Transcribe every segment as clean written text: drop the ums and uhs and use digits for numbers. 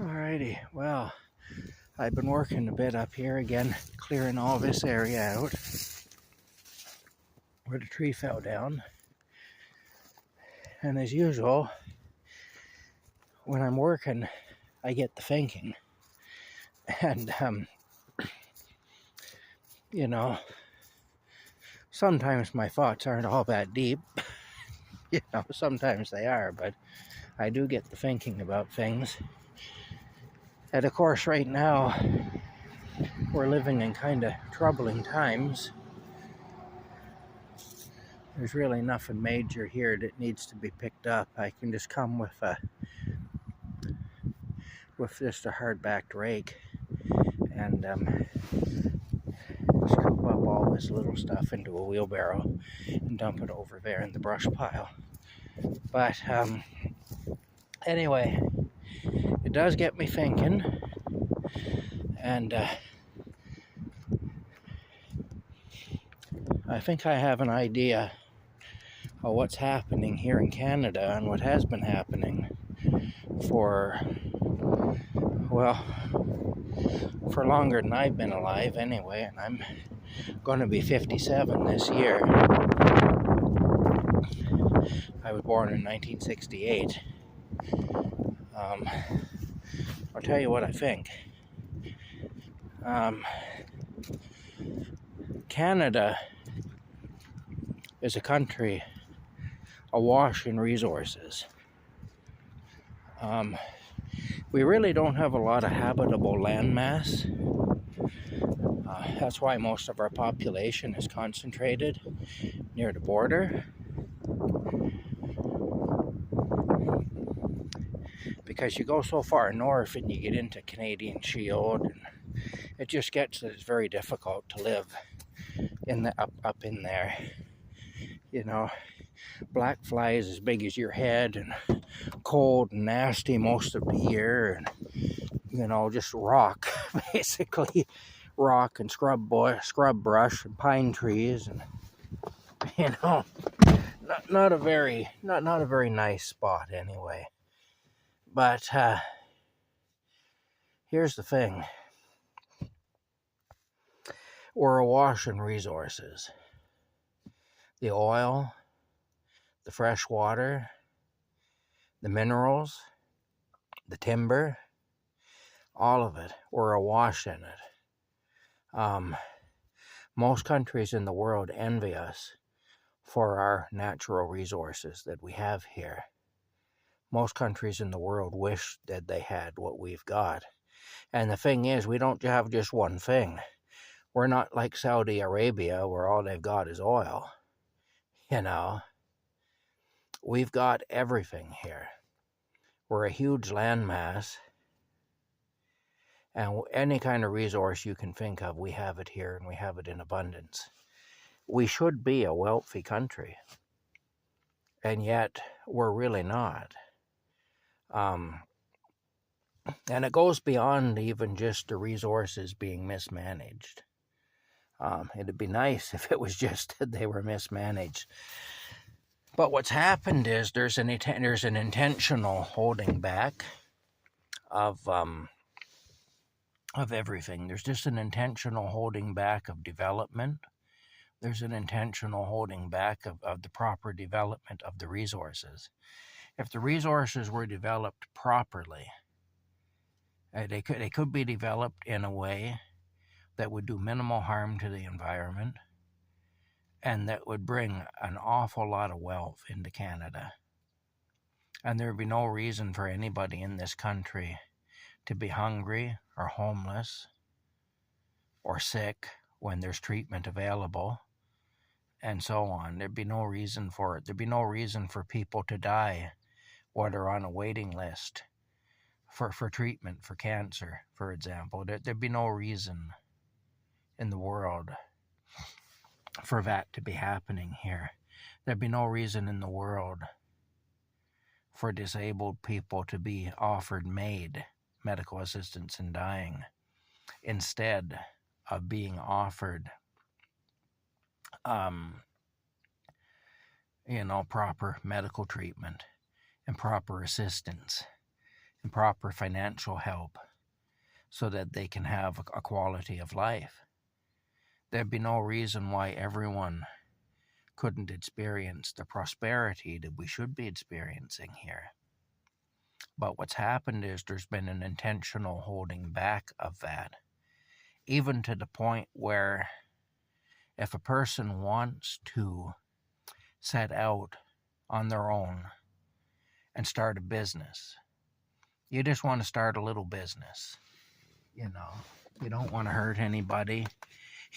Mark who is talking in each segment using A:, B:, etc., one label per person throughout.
A: Alrighty, well, I've been working a bit up here again, clearing all this area out where the tree fell down. And as usual, when I'm working, I get the thinking. And, you know, sometimes my thoughts aren't all that deep. Sometimes they are, but I do get the thinking about things. And of course, right now, we're living in kind of troubling times. There's really nothing major here that needs to be picked up. I can just come with just a hard-backed rake and scoop up all this little stuff into a wheelbarrow and dump it over there in the brush pile. But anyway, it does get me thinking, and I think I have an idea of what's happening here in Canada and what has been happening for longer than I've been alive anyway, and I'm going to be 57 this year. I was born in 1968. I'll tell you what I think. Canada is a country awash in resources. We really don't have a lot of habitable landmass. That's why most of our population is concentrated near the border. Because you go so far north and you get into Canadian Shield, and it just gets that it's very difficult to live in the up in there. Black flies as big as your head, and cold and nasty most of the year, and just rock, basically rock and scrub brush and pine trees, and not a very nice spot anyway. But here's the thing. We're awash in resources. The oil, the fresh water, the minerals, the timber, all of it. We're awash in it. Most countries in the world envy us for our natural resources that we have here. Most countries in the world wish that they had what we've got. And the thing is, we don't have just one thing. We're not like Saudi Arabia, where all they've got is oil. We've got everything here. We're a huge landmass, and any kind of resource you can think of, we have it here, and we have it in abundance. We should be a wealthy country, and yet we're really not. And it goes beyond even just the resources being mismanaged. It'd be nice if it was just that they were mismanaged. But what's happened is there's an intentional holding back of everything. There's just an intentional holding back of development. There's an intentional holding back of the proper development of the resources. If the resources were developed properly, they could be developed in a way that would do minimal harm to the environment, and that would bring an awful lot of wealth into Canada. And there would be no reason for anybody in this country to be hungry or homeless or sick when there's treatment available, and so on. There'd be no reason for it. There'd be no reason for people to die while they're on a waiting list for treatment for cancer, for example. There'd be no reason in the world for that to be happening here. There'd be no reason in the world for disabled people to be offered medical assistance in dying instead of being offered proper medical treatment and proper assistance and proper financial help so that they can have a quality of life. There'd be no reason why everyone couldn't experience the prosperity that we should be experiencing here. But what's happened is there's been an intentional holding back of that, even to the point where if a person wants to set out on their own and start a business, you just want to start a little business. You don't want to hurt anybody.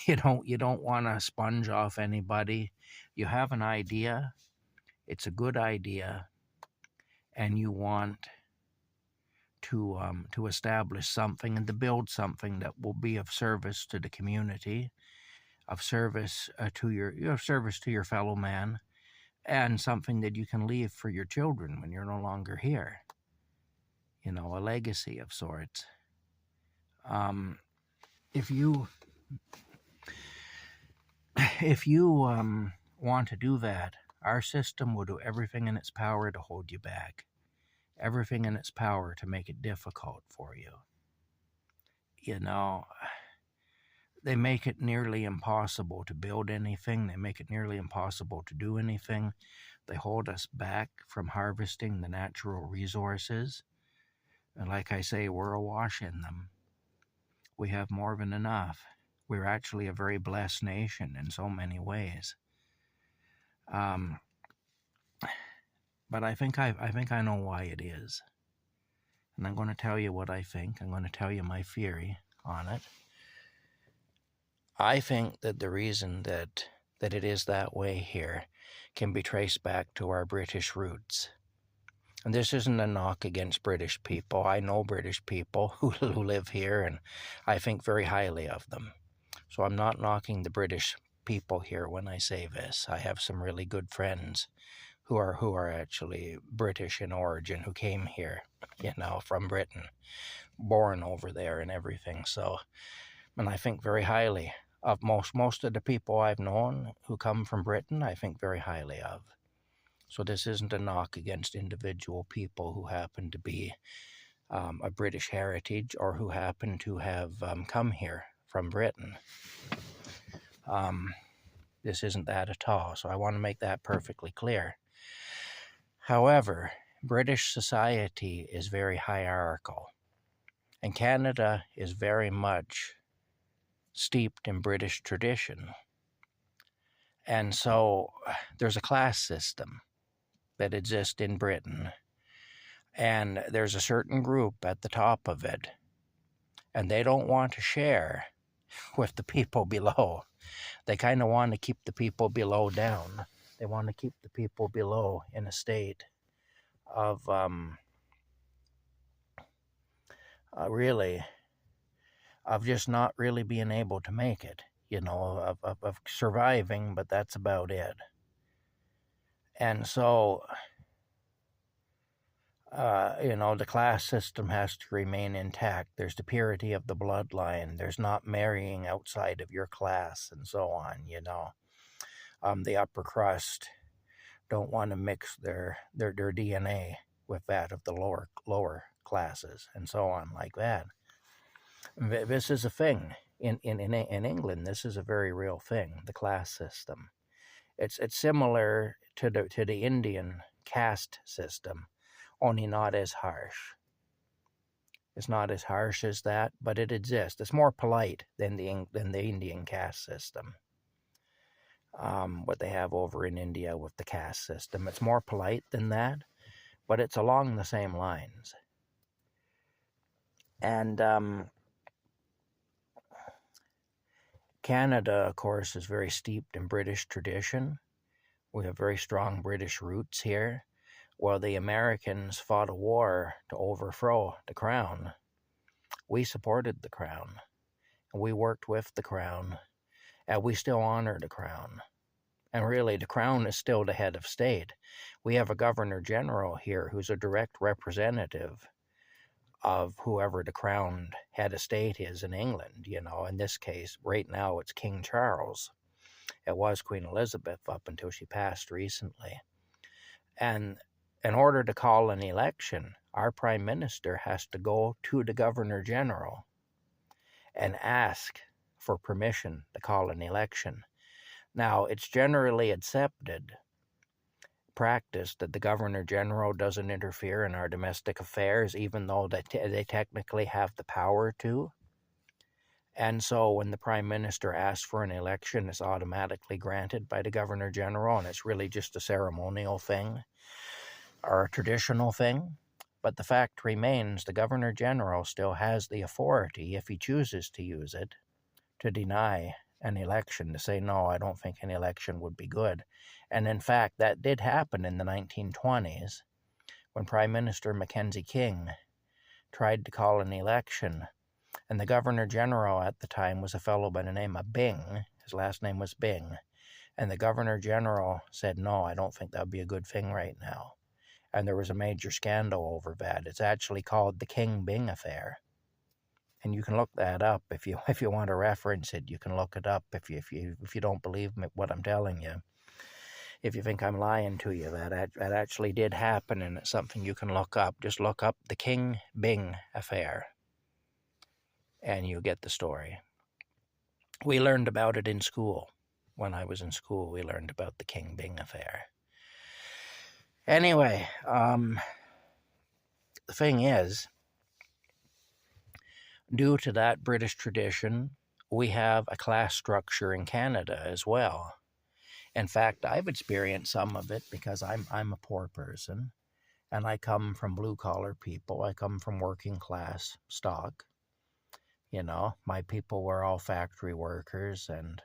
A: You don't want to sponge off anybody. You have an idea, it's a good idea, and you want to establish something and to build something that will be of service to the community, of service to your fellow man, and something that you can leave for your children when you're no longer here. A legacy of sorts. If you want to do that, our system will do everything in its power to hold you back, everything in its power to make it difficult for you. They make it nearly impossible to build anything. They make it nearly impossible to do anything. They hold us back from harvesting the natural resources. And like I say, we're awash in them. We have more than enough. We're actually a very blessed nation in so many ways. But I think I know why it is. And I'm going to tell you what I think. I'm going to tell you my theory on it. I think that the reason that it is that way here can be traced back to our British roots. And this isn't a knock against British people. I know British people who live here, and I think very highly of them. So I'm not knocking the British people here when I say this. I have some really good friends who are actually British in origin, who came here, from Britain, born over there and everything. So, and I think very highly of most of the people I've known who come from Britain. I think very highly of. So this isn't a knock against individual people who happen to be a British heritage or who happen to have come here from Britain. This isn't that at all. So I want to make that perfectly clear. However, British society is very hierarchical, and Canada is very much steeped in British tradition. And so there's a class system that exists in Britain, and there's a certain group at the top of it, and they don't want to share with the people below. They kind of want to keep the people below down. They want to keep the people below in a state of of just not really being able to make it, of surviving, but that's about it. And so, the class system has to remain intact. There's the purity of the bloodline. There's not marrying outside of your class and so on, The upper crust don't want to mix their DNA with that of the lower classes and so on like that. This is a thing. In England, this is a very real thing, the class system. It's similar to the Indian caste system, only not as harsh. It's not as harsh as that, but it exists. It's more polite than the Indian caste system. What they have over in India with the caste system. It's more polite than that, but it's along the same lines. And Canada, of course, is very steeped in British tradition. We have very strong British roots here. While the Americans fought a war to overthrow the crown, we supported the crown, and we worked with the crown, and we still honor the crown. And really, the crown is still the head of state. We have a governor general here who's a direct representative of whoever the crowned head of state is in England. In this case, right now, it's King Charles. It was Queen Elizabeth up until she passed recently. And in order to call an election our Prime Minister has to go to the Governor General and ask for permission to call an election. Now, it's generally accepted practice that the Governor General doesn't interfere in our domestic affairs, even though they technically have the power to. And so when the Prime Minister asks for an election, it's automatically granted by the Governor General, and it's really just a ceremonial thing or a traditional thing. But the fact remains, the Governor General still has the authority, if he chooses to use it, to deny an election, to say, no, I don't think an election would be good. And in fact, that did happen in the 1920s when Prime Minister Mackenzie King tried to call an election. And the Governor General at the time was a fellow by the name of Byng. His last name was Byng. And the Governor General said, no, I don't think that would be a good thing right now. And there was a major scandal over that. It's actually called the King-Byng affair. And you can look that up if you want to reference it. You can look it up if you don't believe me, what I'm telling you. If you think I'm lying to you, that actually did happen, and it's something you can look up. Just look up the King-Byng affair, and you get the story. We learned about it in school. When I was in school, we learned about the King-Byng affair. Anyway, the thing is, due to that British tradition, we have a class structure in Canada as well. In fact, I've experienced some of it because I'm a poor person, and I come from blue-collar people. I come from working class stock. You know, my people were all factory workers and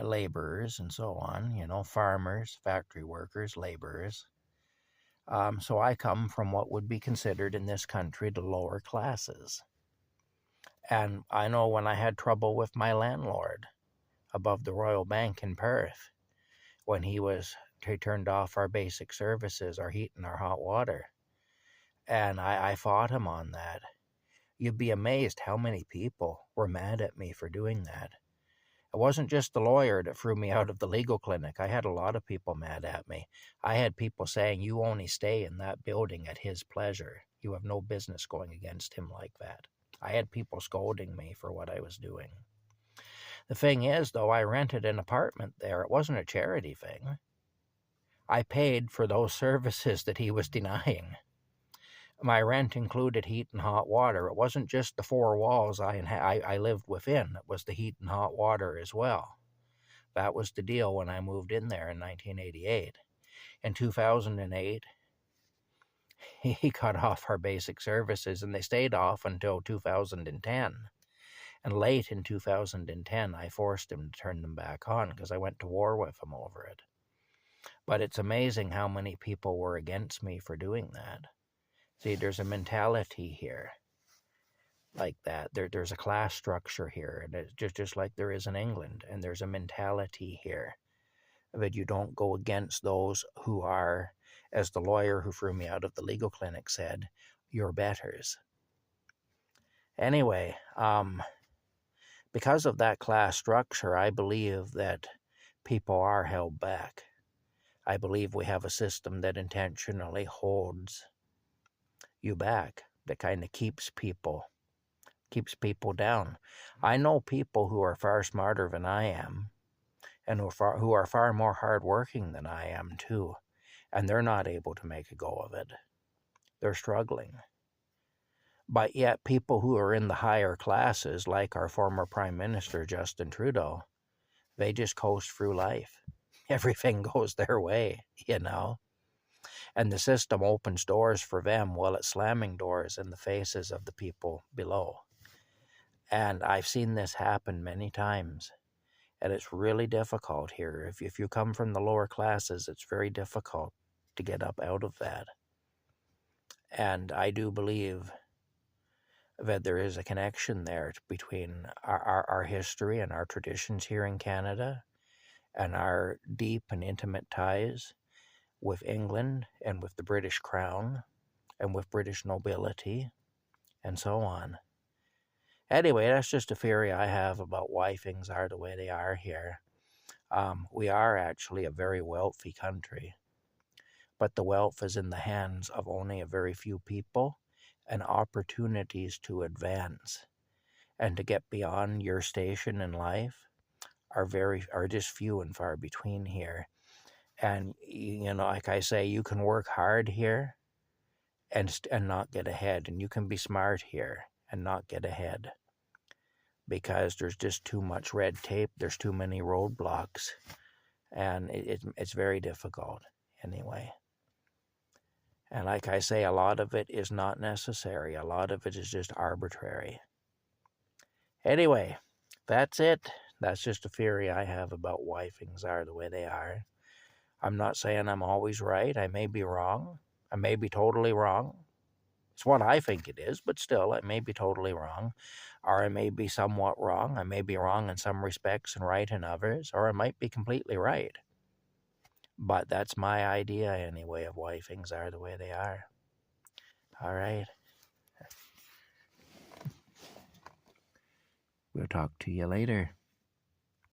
A: laborers and so on, you know, farmers, factory workers, laborers. So I come from what would be considered in this country the lower classes. And I know when I had trouble with my landlord above the Royal Bank in Perth, when he turned off our basic services, our heat and our hot water. And I fought him on that. You'd be amazed how many people were mad at me for doing that. It wasn't just the lawyer that threw me out of the legal clinic. I had a lot of people mad at me. I had people saying, you only stay in that building at his pleasure. You have no business going against him like that. I had people scolding me for what I was doing. The thing is, though, I rented an apartment there. It wasn't a charity thing. I paid for those services that he was denying. My rent included heat and hot water. It wasn't just the four walls I lived within. It was the heat and hot water as well. That was the deal when I moved in there in 1988. In 2008, he cut off our basic services, and they stayed off until 2010. And late in 2010, I forced him to turn them back on because I went to war with him over it. But it's amazing how many people were against me for doing that. See, there's a mentality here like that. There's a class structure here, and it's just like there is in England. And there's a mentality here that you don't go against those who are, as the lawyer who threw me out of the legal clinic said, your betters. Anyway, because of that class structure, I believe that people are held back. I believe we have a system that intentionally holds you back, that kind of keeps people down. I know people who are far smarter than I am, and who are far more hardworking than I am too, and they're not able to make a go of it. They're struggling. But yet people who are in the higher classes, like our former Prime Minister Justin Trudeau, they just coast through life. Everything goes their way, you know. And the system opens doors for them while it's slamming doors in the faces of the people below. And I've seen this happen many times. And it's really difficult here. If you come from the lower classes, it's very difficult to get up out of that. And I do believe that there is a connection there between our history and our traditions here in Canada and our deep and intimate ties with England and with the British Crown and with British nobility and so on. Anyway, that's just a theory I have about why things are the way they are here. We are actually a very wealthy country, but the wealth is in the hands of only a very few people, and opportunities to advance and to get beyond your station in life are just few and far between here. And like I say, you can work hard here and not get ahead, and you can be smart here and not get ahead, because there's just too much red tape, there's too many roadblocks, and it's very difficult anyway. And like I say, a lot of it is not necessary. A lot of it is just arbitrary. Anyway, that's it. That's just a theory I have about why things are the way they are. I'm not saying I'm always right. I may be wrong. I may be totally wrong. It's what I think it is, but still, I may be totally wrong. Or I may be somewhat wrong. I may be wrong in some respects and right in others. Or I might be completely right. But that's my idea, anyway, of why things are the way they are. All right. We'll talk to you later.